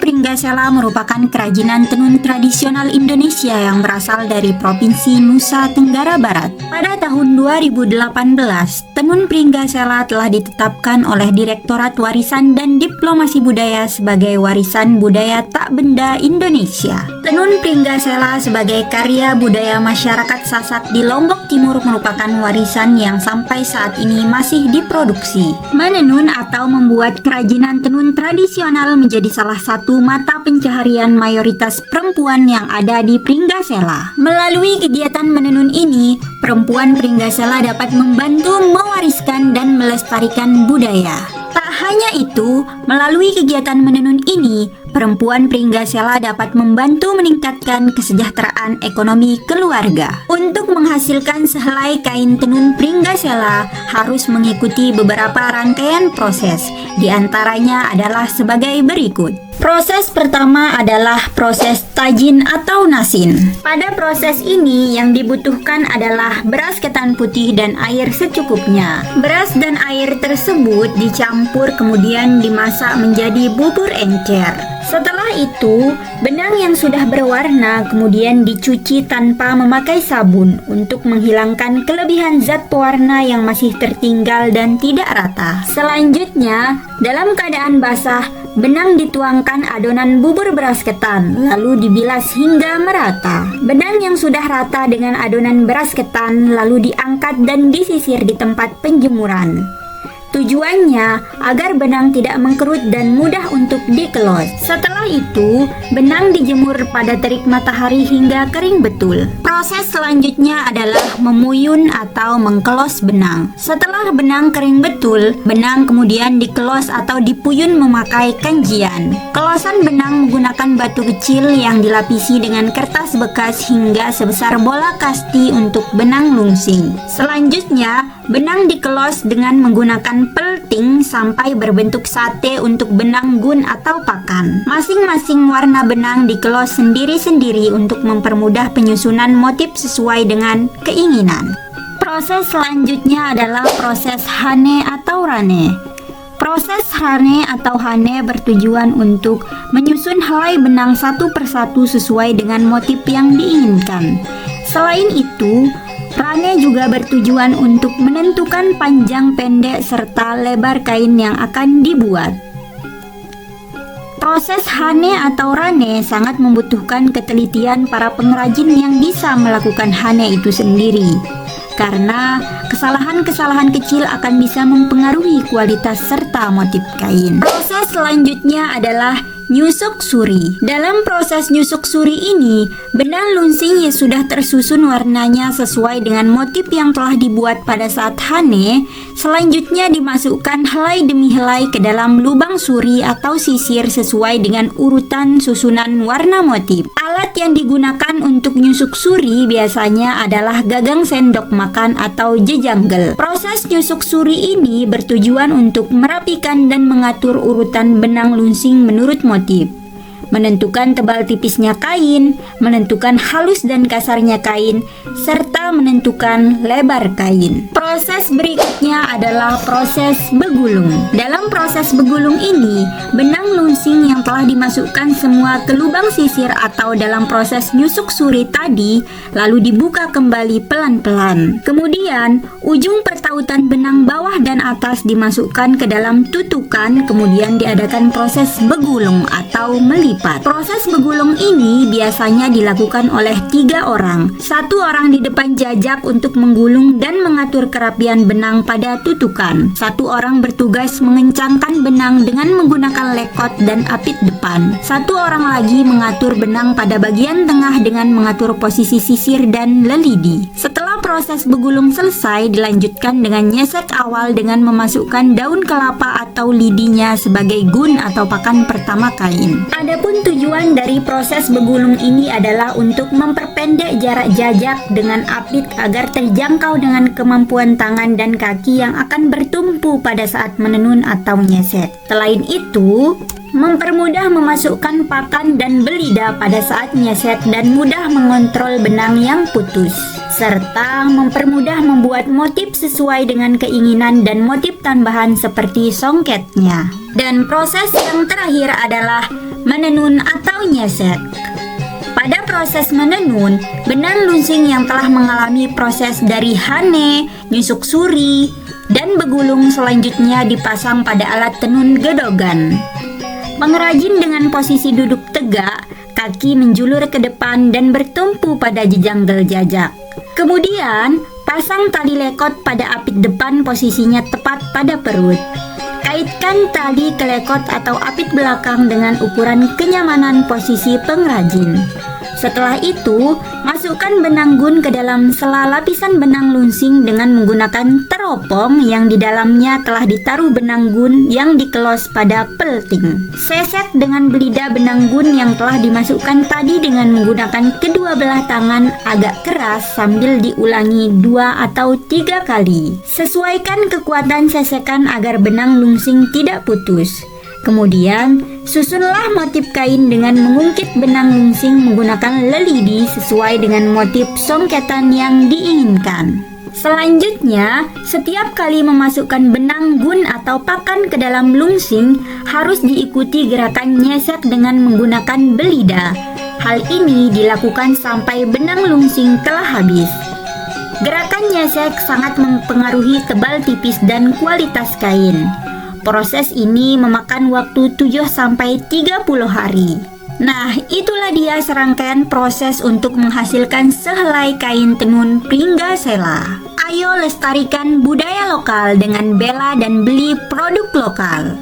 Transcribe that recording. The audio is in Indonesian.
Pringgasela merupakan kerajinan tenun tradisional Indonesia yang berasal dari Provinsi Nusa Tenggara Barat. Pada tahun 2018, tenun Pringgasela telah ditetapkan oleh Direktorat Warisan dan Diplomasi Budaya sebagai warisan budaya tak benda Indonesia. Tenun Pringgasela sebagai karya budaya masyarakat Sasak di Lombok Timur merupakan warisan yang sampai saat ini masih diproduksi. Menenun atau membuat kerajinan tenun tradisional menjadi salah satu mata pencaharian mayoritas perempuan yang ada di Pringgasela. Melalui kegiatan menenun ini, perempuan Pringgasela dapat membantu mewariskan dan melestarikan budaya. Tak hanya itu, melalui kegiatan menenun ini, perempuan Pringgasela dapat membantu meningkatkan kesejahteraan ekonomi keluarga. Untuk menghasilkan sehelai kain tenun Pringgasela harus mengikuti beberapa rangkaian proses. Di antaranya adalah sebagai berikut. Proses pertama adalah proses tajin atau nasin. Pada proses ini yang dibutuhkan adalah beras ketan putih dan air secukupnya. Beras dan air tersebut dicampur kemudian dimasak menjadi bubur encer. Setelah itu, benang yang sudah berwarna kemudian dicuci tanpa memakai sabun untuk menghilangkan kelebihan zat pewarna yang masih tertinggal dan tidak rata. Selanjutnya, dalam keadaan basah, benang dituangkan adonan bubur beras ketan, lalu dibilas hingga merata. Benang yang sudah rata dengan adonan beras ketan lalu diangkat dan disisir di tempat penjemuran. Tujuannya agar benang tidak mengkerut dan mudah untuk dikelos. Setelah itu, benang dijemur pada terik matahari hingga kering betul. Proses selanjutnya adalah memuyun atau mengkelos benang. Setelah benang kering betul, benang kemudian dikelos atau dipuyun memakai kanjian. Kelosan benang menggunakan batu kecil yang dilapisi dengan kertas bekas hingga sebesar bola kasti untuk benang lungsing. Selanjutnya, benang dikelos dengan menggunakan pelting sampai berbentuk sate untuk benang gun atau pakan. Masing-masing warna benang dikelos sendiri-sendiri untuk mempermudah penyusunan motif sesuai dengan keinginan. Proses selanjutnya adalah proses hane atau rane. Proses hane atau hane bertujuan untuk menyusun helai benang satu persatu sesuai dengan motif yang diinginkan. Selain itu, rane juga bertujuan untuk menentukan panjang, pendek, serta lebar kain yang akan dibuat. Proses hane atau rane sangat membutuhkan ketelitian para pengrajin yang bisa melakukan hane itu sendiri, karena kesalahan-kesalahan kecil akan bisa mempengaruhi kualitas serta motif kain. Proses selanjutnya adalah nyusuk suri. Dalam proses nyusuk suri ini, benang lunsing yang sudah tersusun warnanya sesuai dengan motif yang telah dibuat pada saat hane, selanjutnya dimasukkan helai demi helai ke dalam lubang suri atau sisir sesuai dengan urutan susunan warna motif. Alat yang digunakan untuk nyusuk suri biasanya adalah gagang sendok makan atau jejanggel. Proses nyusuk suri ini bertujuan untuk merapikan dan mengatur urutan benang lunsing menurut motif, menentukan tebal tipisnya kain, menentukan halus dan kasarnya kain, serta menentukan lebar kain. Proses berikutnya adalah proses begulung. Dalam proses begulung ini, benang lunsing yang telah dimasukkan semua ke lubang sisir atau dalam proses nyusuk suri tadi, lalu dibuka kembali pelan-pelan. Kemudian, ujung pertautan benang bawah dan atas dimasukkan ke dalam tutukan, kemudian diadakan proses begulung atau melipat. Proses begulung ini biasanya dilakukan oleh 3 orang. 1 orang di depan jajak untuk menggulung dan mengatur kerapian benang pada tutukan. 1 orang bertugas mengencangkan benang dengan menggunakan lekot dan apit depan. 1 orang lagi mengatur benang pada bagian tengah dengan mengatur posisi sisir dan lelidi. Setelah proses begulung selesai, dilanjutkan dengan nyesek awal dengan memasukkan daun kelapa atau lidinya sebagai gun atau pakan pertama kain. Adapun tujuan dari proses begulung ini adalah untuk memperpendek jarak jajak dengan apit agar terjangkau dengan kemampuan tangan dan kaki yang akan bertumpu pada saat menenun atau nyesek. Selain itu, mempermudah memasukkan pakan dan belida pada saat nyeset dan mudah mengontrol benang yang putus, serta mempermudah membuat motif sesuai dengan keinginan dan motif tambahan seperti songketnya. Dan proses yang terakhir adalah menenun atau nyesek. Pada proses menenun, benang lunsing yang telah mengalami proses dari hane, nyusuk suri, dan begulung selanjutnya dipasang pada alat tenun gedogan. Pengrajin dengan posisi duduk tegak, kaki menjulur ke depan dan bertumpu pada jejanggel jajak. Kemudian, pasang tali lekot pada apit depan posisinya tepat pada perut. Kaitkan tali ke lekot atau apit belakang dengan ukuran kenyamanan posisi pengrajin. Setelah itu, masukkan benang gun ke dalam sela lapisan benang lunsing dengan menggunakan teropong yang di dalamnya telah ditaruh benang gun yang dikelos pada pelting. Sesek dengan belida benang gun yang telah dimasukkan tadi dengan menggunakan kedua belah tangan agak keras sambil diulangi 2 atau 3 kali. Sesuaikan kekuatan sesekan agar benang lunsing tidak putus. Kemudian, susunlah motif kain dengan mengungkit benang lunsing menggunakan lelidi sesuai dengan motif songketan yang diinginkan. Selanjutnya, setiap kali memasukkan benang gun atau pakan ke dalam lunsing harus diikuti gerakan nyesek dengan menggunakan belida. Hal ini dilakukan sampai benang lunsing telah habis. Gerakan nyesek sangat mempengaruhi tebal tipis dan kualitas kain. Proses ini memakan waktu 7-30 hari. Nah, itulah dia serangkaian proses untuk menghasilkan sehelai kain tenun Pringgasela. Ayo lestarikan budaya lokal dengan bela dan beli produk lokal.